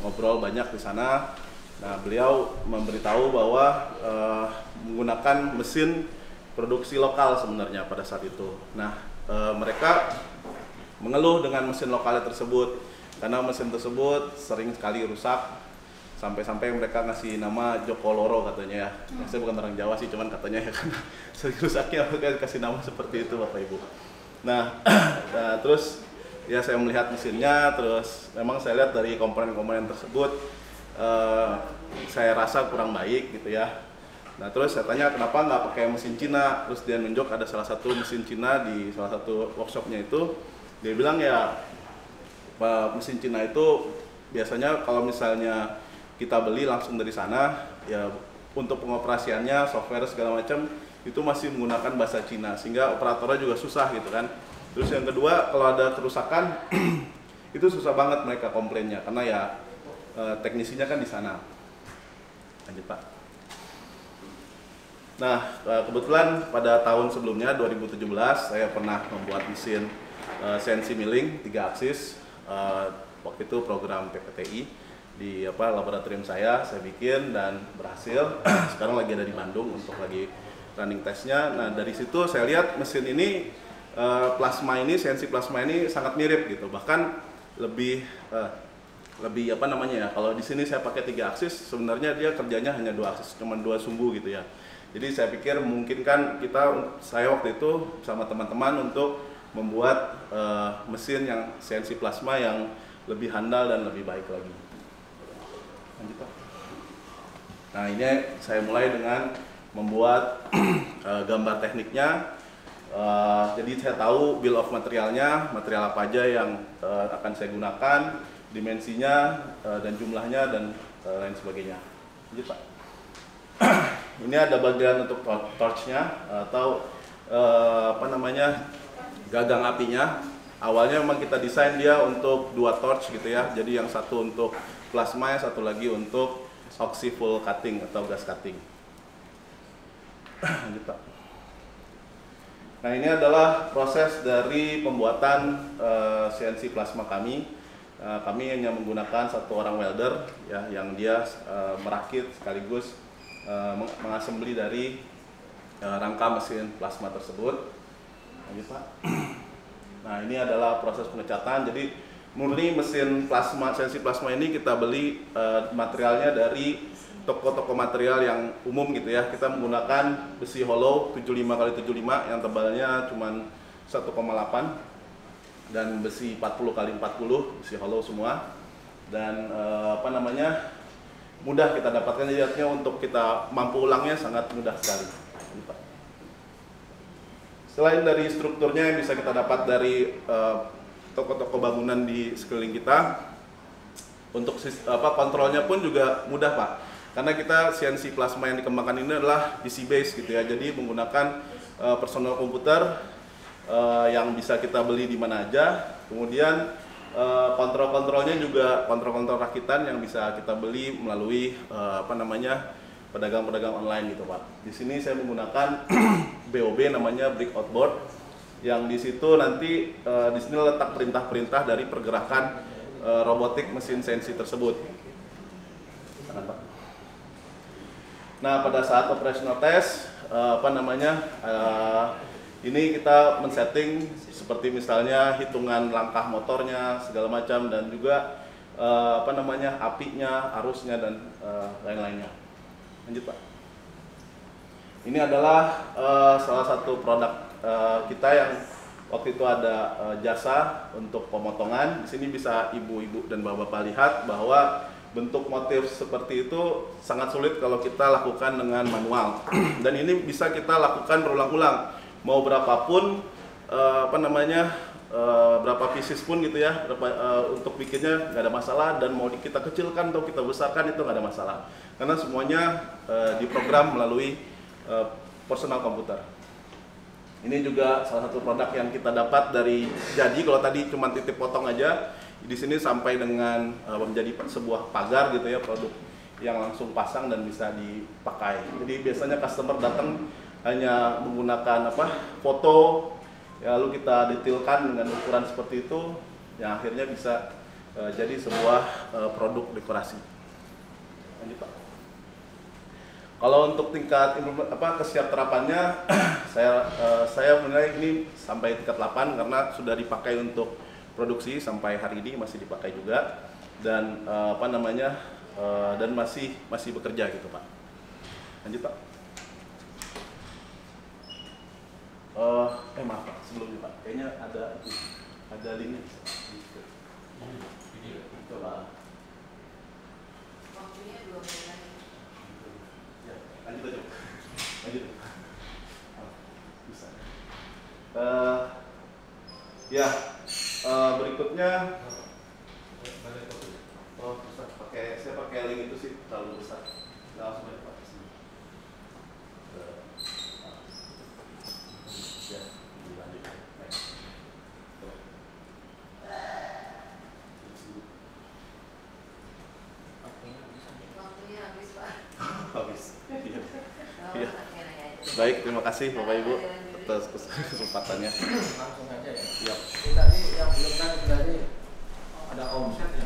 ngobrol banyak di sana. Nah, beliau memberitahu bahwa menggunakan mesin produksi lokal sebenarnya pada saat itu. Nah, mereka mengeluh dengan mesin lokalnya tersebut karena mesin tersebut sering sekali rusak, sampai-sampai mereka ngasih nama Joko Loro katanya ya. Saya bukan orang Jawa sih, cuman katanya ya karena sering rusaknya mereka kasih nama seperti itu Bapak Ibu. Nah, terus ya saya melihat mesinnya, terus memang saya lihat dari komponen-komponen tersebut saya rasa kurang baik gitu ya. Nah, terus saya tanya kenapa nggak pakai mesin Cina, terus dia nunjuk ada salah satu mesin Cina di salah satu workshopnya itu. Dia bilang ya mesin Cina itu biasanya kalau misalnya kita beli langsung dari sana ya, untuk pengoperasiannya software segala macam itu masih menggunakan bahasa Cina sehingga operatornya juga susah gitu kan. Terus yang kedua, kalau ada kerusakan itu susah banget mereka komplainnya karena ya teknisinya kan di sana. Lanjut Pak. Nah, kebetulan pada tahun sebelumnya 2017 saya pernah membuat mesin CNC milling 3 aksis. Waktu itu program PPTI di laboratorium saya bikin dan berhasil. Sekarang lagi ada di Bandung untuk lagi running testnya. Nah, dari situ saya lihat mesin ini plasma ini, CNC plasma ini sangat mirip gitu. Bahkan lebih apa namanya ya, kalau di sini saya pakai 3 aksis, sebenarnya dia kerjanya hanya 2 aksis, cuma 2 sumbu gitu ya. Jadi saya pikir memungkinkan saya waktu itu sama teman-teman untuk membuat mesin yang CNC plasma yang lebih handal dan lebih baik lagi. Lanjut Pak. Nah, ini saya mulai dengan membuat gambar tekniknya. Jadi saya tahu bill of materialnya, material apa aja yang akan saya gunakan, dimensinya dan jumlahnya dan lain sebagainya. Lanjut Pak. Ini ada bagian untuk torchnya atau gagang apinya. Awalnya memang kita desain dia untuk 2 torch gitu ya. Jadi yang satu untuk plasma, yang satu lagi untuk oxy full cutting atau gas cutting. Lanjut Pak. Nah, ini adalah proses dari pembuatan CNC plasma kami. Kami hanya menggunakan 1 orang welder ya, yang dia merakit sekaligus mengassembly dari rangka mesin plasma tersebut. Lanjut Pak. Nah, ini adalah proses pengecatan. Jadi murni mesin plasma, CNC plasma ini kita beli materialnya dari toko-toko material yang umum gitu ya. Kita menggunakan besi hollow 75x75 yang tebalnya cuma 1,8 dan besi 40x40 besi hollow semua. Dan mudah kita dapatkan, jadi artinya untuk kita mampu ulangnya sangat mudah sekali. Selain dari strukturnya yang bisa kita dapat dari toko-toko bangunan di sekeliling kita, untuk kontrolnya pun juga mudah Pak. Karena kita CNC plasma yang dikembangkan ini adalah PC base gitu ya, jadi menggunakan personal komputer yang bisa kita beli di mana aja. Kemudian kontrol-kontrolnya juga kontrol-kontrol rakitan yang bisa kita beli melalui pedagang-pedagang online gitu Pak. Di sini saya menggunakan BOB namanya breakout board, yang di situ nanti di sini letak perintah-perintah dari pergerakan robotik mesin CNC tersebut. Nah, pada saat operational test ini kita men-setting seperti misalnya hitungan langkah motornya segala macam dan juga apinya, arusnya dan lain-lainnya. Lanjut Pak. Ini adalah salah satu produk kita yang waktu itu ada jasa untuk pemotongan. Di sini bisa ibu-ibu dan bapak-bapak lihat bahwa bentuk motif seperti itu sangat sulit kalau kita lakukan dengan manual. Dan ini bisa kita lakukan berulang-ulang. Mau berapapun berapa pieces pun gitu ya, untuk bikinnya nggak ada masalah, dan mau kita kecilkan atau kita besarkan itu nggak ada masalah karena semuanya diprogram melalui personal komputer. Ini juga salah satu produk yang kita dapat dari jadi. Kalau tadi cuma titip potong aja, di sini sampai dengan menjadi sebuah pagar gitu ya, produk yang langsung pasang dan bisa dipakai. Jadi biasanya customer datang hanya menggunakan foto, ya, lalu kita detailkan dengan ukuran seperti itu, yang akhirnya bisa jadi sebuah produk dekorasi. Lanjut Pak. Kalau untuk tingkat kesiapterapannya, saya menilai ini sampai tingkat 8 karena sudah dipakai untuk produksi sampai hari ini masih dipakai juga dan dan masih bekerja gitu Pak. Lanjut Pak. Maaf Pak, sebelumnya Pak, kayaknya ada linknya. Coba. Waktunya 2 bulan. Ya, lanjut aja. Lanjut. Bisa. Berikutnya. Saya pakai link itu sih terlalu besar. Langsung aja Pak. Ya, dilanjut. Waktunya habis Pak. Habis. Iya. Oh, Iya. akhirnya aja. Baik, terima kasih Bapak Ibu atas kesempatannya. Langsung aja ya. Siap. Ini tadi yang belum kan tadi ada omset ya.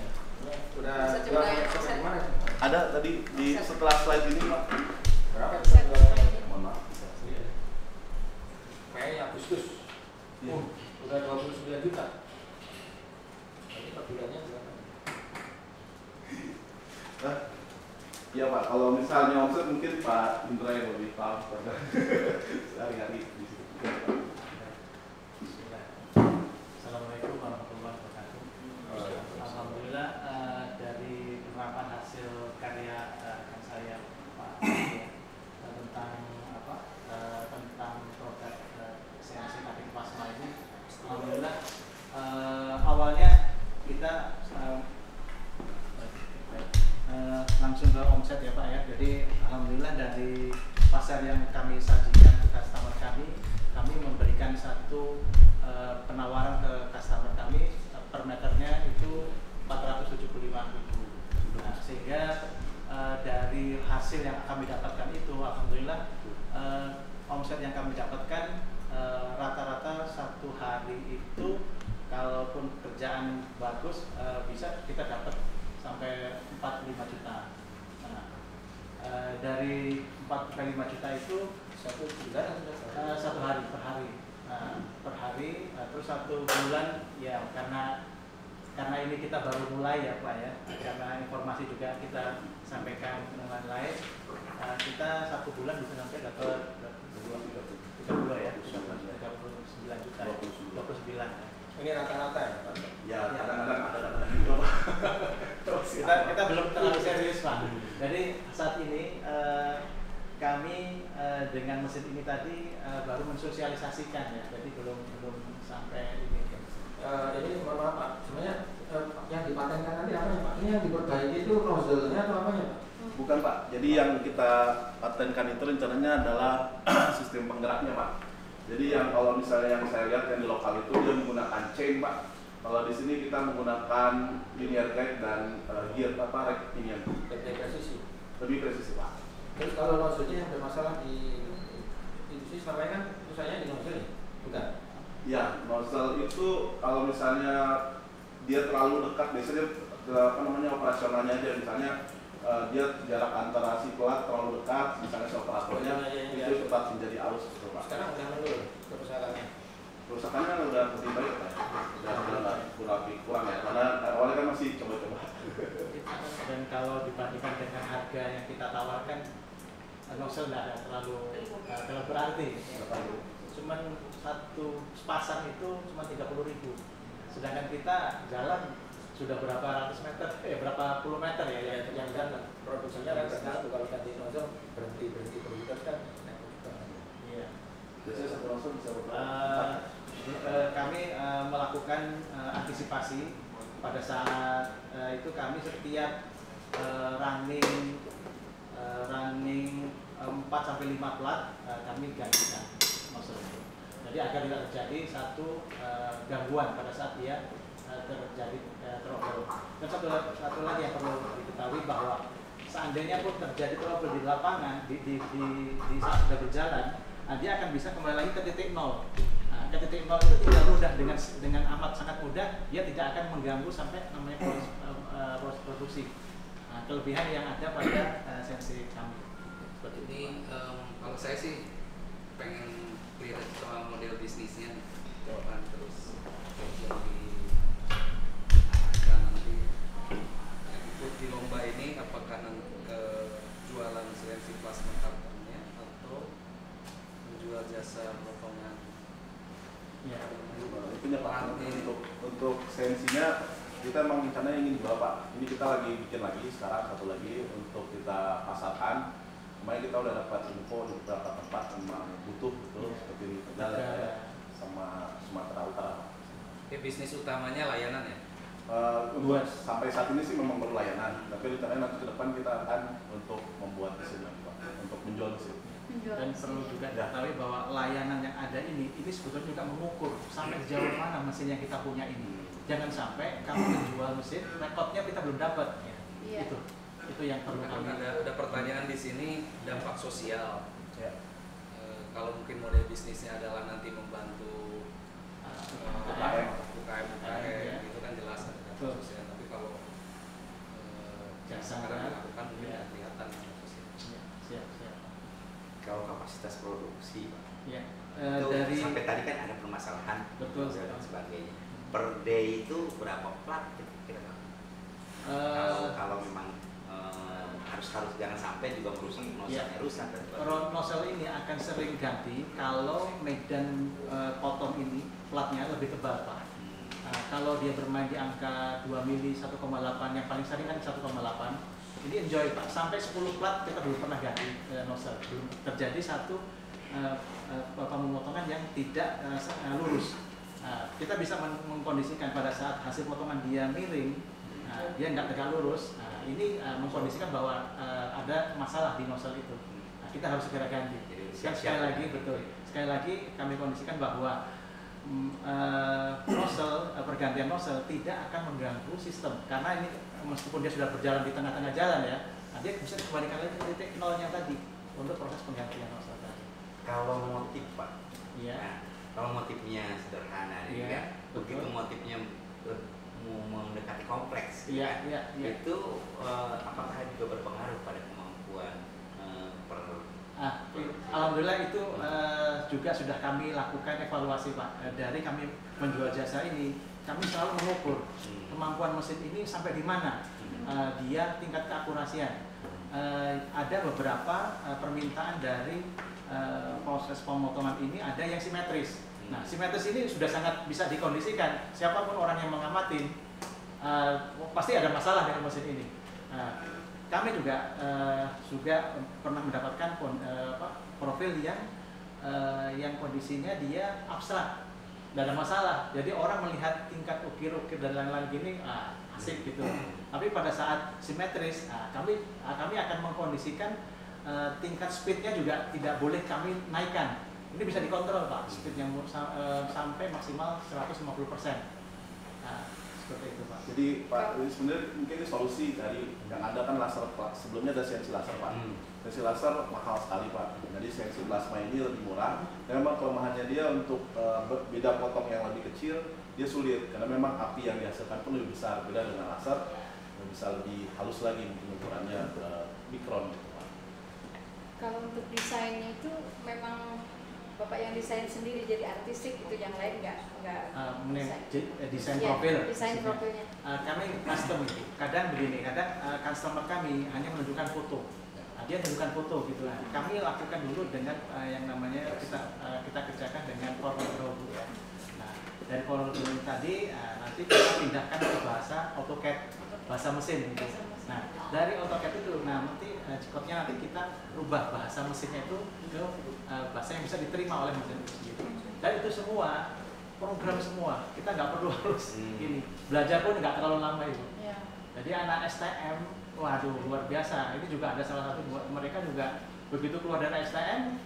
Udah Omset jual juga ya, sampai omset. gimana? Ada tadi di setelah slide ini Pak. Berapa ya? Omset. Mohon maaf. Kayaknya Agustus. Iya. Udah 29 juta. Ini per bulannya berapa? Iya Pak, kalau misalnya omset mungkin Pak Indra yang lebih paham pada sehari-hari di situ. Assalamualaikum warahmatullahi wabarakatuh. Alhamdulillah dari penerapan hasil karya rekan saya Pak ya, tentang produk CNC cutting plasma ini, alhamdulillah awalnya kita langsung ke omset ya Pak ya. Jadi alhamdulillah dari pasar yang kami sajikan ke customer kami memberikan satu penawaran ke customer kami per meternya itu 475.000. Nah, sehingga dari hasil yang kami dapatkan itu alhamdulillah omset yang kami dapatkan rata-rata satu hari itu kalaupun kerjaan bagus bisa kita dapat sampai 45 juta. Nah, dari 45 juta itu Satu bulan atau satu hari per hari. Nah, per hari terus satu bulan ya karena ini kita baru mulai ya Pak ya. Karena informasi juga kita sampaikan ke lain-lain. Kita satu bulan bisa sampai dapat 32 ya, 39 juta. 29. ini rata-rata ya Pak? Ya, kadang-kadang ada juga Pak. Kita belum terlalu serius Pak. Jadi saat ini kami dengan mesin ini tadi baru mensosialisasikan ya. Jadi belum sampai ini. Jadi mohon maaf Pak, sebenarnya yang dipatenkan nanti apa ya Pak? Ini yang diperbaiki itu nozzle-nya atau apa ya Pak? Bukan Pak, jadi yang kita patenkan itu rencananya adalah sistem penggeraknya Pak. Jadi yang kalau misalnya yang saya lihat yang di lokal itu dia menggunakan chain Pak. Kalau di sini kita menggunakan linear guide dan gear rectilinear. Lebih presisi. Lebih presisi Pak. Terus kalau nozzle-nya yang bermasalah di itu sih selama ini kan usahanya di nozzle ya? Bukan? Ya, nozzle itu kalau misalnya dia terlalu dekat, biasanya operasionalnya aja misalnya dia jarak antara si pelat terlalu dekat, misalnya si operatornya itu cepat menjadi arus gitu Pak. Sekarang udah menurun kerusakannya. Kerusakannya udah lebih baik Pak. Udah kurang ya, karena awalnya kan masih coba-coba. Dan kalau dibandingkan dengan harga yang kita tawarkan, nozzle tidak ada terlalu berarti. Cuman satu sepasang itu cuma 30.000. Sedangkan kita jalan sudah berapa ratus meter, berapa puluh meter ya yang jalan. Produksinya kan satu kalau ganti nozzle berhenti terus kan. Iya. Biasanya satu nozzle bisa berapa? Kami melakukan antisipasi pada saat itu kami setiap running 4 sampai 5 plat kami gantikan nozzle. Jadi agar tidak terjadi satu gangguan pada saat dia terjadi trouble. Dan satu lagi yang perlu diketahui bahwa seandainya pun terjadi trouble di lapangan di saat sudah berjalan, dia akan bisa kembali lagi ke titik nol. Nah, Nah, ke titik nol itu tinggal mudah dengan amat sangat mudah, dia tidak akan mengganggu sampai namanya proses produksi. Nah, kelebihan yang ada pada CNC kami. Seperti Ini kalau saya sih pengen clear soal model bisnisnya nih. Jawaban terus yang akan nanti ikut di lomba ini apakah nanti jualan CNC plasma cutternya atau menjual jasa potongan. ya. Itunya Pak, untuk CNC-nya kita memang rencananya ingin dibawa Pak. Ini kita lagi bikin lagi sekarang satu lagi untuk kita pasarkan. Kemarin kita udah dapat info di beberapa tempat memang butuh betul seperti di Tegal ya, sama Sumatera Utara. Bisnis utamanya layanan ya? Sampai saat ini sih memang berlayanan, tapi rencananya nanti ke depan kita akan untuk membuat mesin lagi Pak, untuk menjual mesin. Dan perlu juga diketahui bahwa layanan yang ada ini sebetulnya juga mengukur sampai sejauh mana mesin yang kita punya ini. Jangan sampai kamu menjual mesin, rekodnya kita belum dapat. Ya. Itu yang perlu kami. Ada pertanyaan di sini dampak sosial. Ya. Kalau mungkin model bisnisnya adalah nanti membantu UKM ya. itu kan jelas ada dampak sosial. Tapi kalau jasa sekarang dilakukan mungkin tidak kelihatan dampak sosial. Siap. Kalau kapasitas produksi, Pak, Ya. itu Dari sampai tadi kan ada permasalahan Betul. dan sebagainya. Per day itu berapa plat kira-kira? Kalau memang harus jangan sampai juga merusak noselnya rusak dan sebagainya. Nosel ini akan sering ganti kalau medan potong ini platnya lebih tebal Pak. Kalau dia bermain di angka 2 mili 1,8, yang paling sering kan 1,8. Ini enjoy Pak, sampai 10 plat kita belum pernah ganti nosel. Belum terjadi satu pemotongan yang tidak lurus. Kita bisa mengkondisikan pada saat hasil potongan dia miring, dia nggak tegak lurus. Ini mengkondisikan bahwa ada masalah di nosel itu. Kita harus segera ganti. Sekali lagi kami kondisikan bahwa pergantian nosel tidak akan mengganggu sistem, karena ini meskipun dia sudah berjalan di tengah-tengah jalan ya, dia bisa dikembalikan lagi ke titik nolnya tadi untuk proses penggantian nosel tadi. Kalau motif Pak, Iya. kalau motifnya sederhana, Iya, ya, betul. begitu motifnya mendekati kompleks, Iya. itu apakah juga berpengaruh pada kemampuan Alhamdulillah itu juga sudah kami lakukan evaluasi Pak. Dari kami menjual jasa ini, kami selalu mengukur kemampuan mesin ini sampai di mana dia tingkat keakurasian. Ada beberapa permintaan dari proses pemotongan ini ada yang simetris. Nah, simetris ini sudah sangat bisa dikondisikan. Siapapun orang yang mengamati pasti ada masalah dengan mesin ini. Kami juga pernah mendapatkan profil yang kondisinya dia abstrak, tidak ada masalah. Jadi orang melihat tingkat ukir-ukir dan lain-lain gini asik gitu. Tapi pada saat simetris, kami akan mengkondisikan tingkat speednya juga tidak boleh kami naikkan. Ini bisa dikontrol Pak, speednya sampai maksimal 150%. Seperti itu Pak. Jadi Pak, ini sebenarnya mungkin ini solusi dari yang ada kan laser Pak. Sebelumnya ada CNC laser Pak. CNC laser mahal sekali Pak. Jadi CNC plasma ini lebih murah. Dan memang kelemahannya dia untuk beda potong yang lebih kecil dia sulit karena memang api yang dihasilkan pun lebih besar. Beda dengan laser yang bisa lebih halus lagi mungkin ukurannya mikron gitu Pak. Kalau untuk desainnya itu memang Bapak yang desain sendiri, jadi artistik itu, yang lain nggak desain profil. Desain profilnya. Kami custom itu. Kadang begini, customer kami hanya menunjukkan foto. Dia tunjukkan foto gitu. Kami lakukan dulu dengan yang namanya kita kerjakan dengan Corel Draw. Nah, dari Corel Draw tadi nanti kita pindahkan ke bahasa AutoCAD, bahasa mesin gitu. Nah, dari AutoCAD itu nanti cekotnya nanti kita rubah bahasa mesinnya itu ke bahasa yang bisa diterima oleh mesin itu sendiri. Dan itu semua program semua, kita nggak perlu harus ini belajar pun nggak terlalu lama itu. Ya. Jadi anak STM, waduh luar biasa. Ini juga ada salah satu mereka juga begitu keluar dari STM,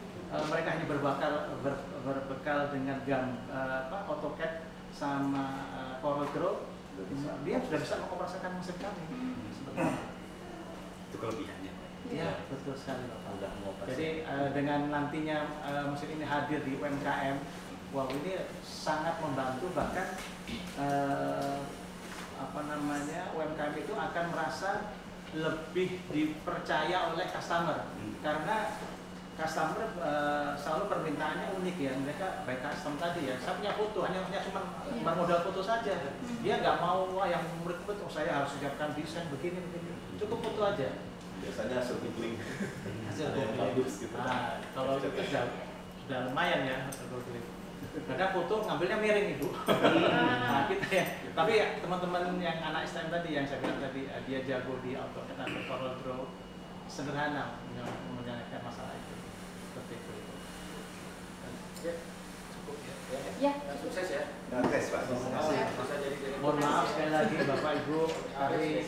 mereka hanya berbekal dengan AutoCAD sama Corel Draw, dia sudah bisa mengoperasikan mesin kami. itu kelebihannya. Iya, betul sekali Bapak. Udah mengoperasikan. Jadi dengan nantinya mesin ini hadir di UMKM, wow ini sangat membantu, bahkan UMKM itu akan merasa lebih dipercaya oleh customer karena customer selalu permintaannya unik ya. Mereka baik customer tadi ya, saya punya foto hanya cuma modal foto saja, dia nggak mau yang berikut saya harus siapkan desain begini, cukup foto aja. Biasanya hasil googling Hasil yang bagus gitu. Nah, kalau itu sudah lumayan ya hasil googling. Kadang foto ngambilnya miring itu. Nah, kita ya. Tapi ya, teman-teman yang anak STM tadi yang saya bilang tadi dia jago di AutoCAD atau Corel Draw, sederhana menyelesaikan masalah itu. Seperti itu. Ya, cukup ya. Ya. Sukses ya. Sukses Pak. Bisa jadi Mohon maaf sekali lagi Bapak Ibu, hari